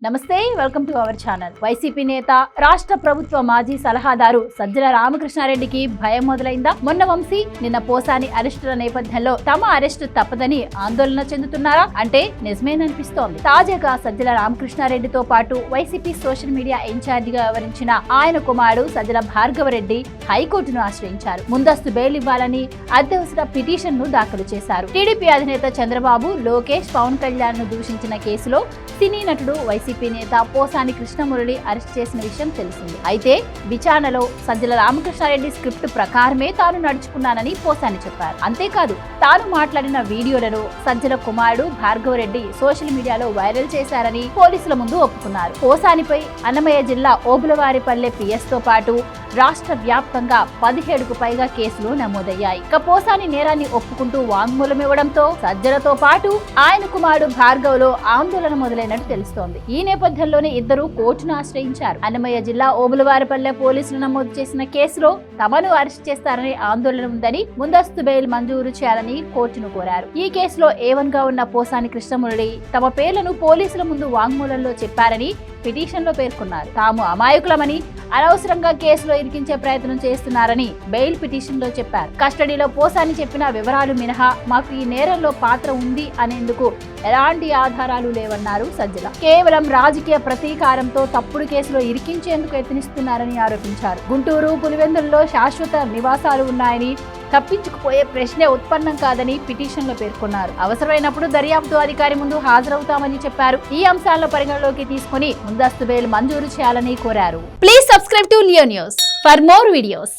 నమస్తే, welcome to our channel. YCP నేత రాష్ట్ర ప్రభుత్వ మాజీ సలహాదారు సజ్జల రామకృష్ణారెడ్డికి భయం మొదలైందా? మొన్న వంశీ, నిన్న పోసాని అరెస్టుల నేపథ్యంలో తమ అరెస్టు తప్పదని ఆందోళన చెందుతున్నారా అంటే నిజమేననిపిస్తోంది. తాజాగా సజ్జల రామకృష్ణారెడ్డితో పాటు వైసీపీ సోషల్ మీడియా ఇన్ఛార్జిగా వ్యవహరించిన ఆయన కుమారుడు సజ్జల భార్గవరెడ్డి హైకోర్టును ఆశ్రయించారు. ముందస్తు బెయిల్ ఇవ్వాలని అత్యవసర పిటిషన్ ను దాఖలు చేశారు. టీడీపీ అధినేత చంద్రబాబు, లోకేష్, పవన్ కళ్యాణ్ ను దూషించిన కేసులో సినీ నటుడు వైసీపీ నేత పోసాని కృష్ణమురళి అరెస్ట్ చేసిన విషయం తెలిసింది. అయితే విచారణలో సజ్జల రామకృష్ణారెడ్డి స్క్రిప్ట్ ప్రకారమే తాను నడుచుకున్నానని పోసాని చెప్పారు. అంతేకాదు, తాను మాట్లాడిన వీడియోలను సజ్జల కుమారుడు భార్గవరెడ్డి సోషల్ మీడియాలో వైరల్ చేశారని పోలీసుల ముందు ఒప్పుకున్నారు. పోసానిపై అన్నమయ్య జిల్లా ఓబులవారిపల్లె పిఎస్ తో పాటు రాష్ట్ర వ్యాప్తంగా 17కు పైగా కేసులు నమోదయ్యాయి. ఇక పోసాని నేరాన్ని ఒప్పుకుంటూ వాంగ్మూలం ఇవ్వడంతో సజ్జలతో పాటు ఆయన కుమారుడు భార్గవ్లో ఆందోళన మొదలైనట్టు తెలుస్తోంది. ఈ నేపథ్యంలోనే ఇద్దరు కోర్టును ఆశ్రయించారు. అన్నమయ్య జిల్లా ఓబులవారిపల్లె పోలీసులు నమోదు చేసిన కేసులో తమను అరెస్ట్ చేస్తారనే ఆందోళన ఉందని, ముందస్తు బెయిల్ మంజూరు చేయాలని కోర్టును కోరారు. ఈ కేసులో A1 గా ఉన్న పోసాని కృష్ణమురళి తమ పేర్లను పోలీసుల ముందు వాంగ్మూలంలో చెప్పారని పిటిషన్ లో పేర్కొన్నారు. తాము అమాయకులమని, అనవసరంగా కేసులో ఇరికించే ప్రయత్నం చేస్తున్నారని బెయిల్ పిటిషన్ లో చెప్పారు. కస్టడీలో పోసాని చెప్పిన వివరాలు మినహా మాకు ఈ నేరంలో పాత్ర ఉంది అనేందుకు ఎలాంటి ఆధారాలు లేవన్నారు సజ్జల. కేవలం రాజకీయ ప్రతీకారంతో తప్పుడు కేసులో ఇరికించేందుకు యత్నిస్తున్నారని ఆరోపించారు. గుంటూరు, పులివెందులలో శాశ్వత నివాసాలు ఉన్నాయని, తప్పించుకుపోయే ప్రశ్నే ఉత్పన్నం కాదని పిటిషన్ లో పేర్కొన్నారు. అవసరమైనప్పుడు దర్యాప్తు అధికారి ముందు హాజరవుతామని చెప్పారు. ఈ అంశాలను పరిగణలోకి తీసుకుని ముందస్తు బెయిల్ మంజూరు చేయాలని కోరారు. Please subscribe to Leo news for more videos.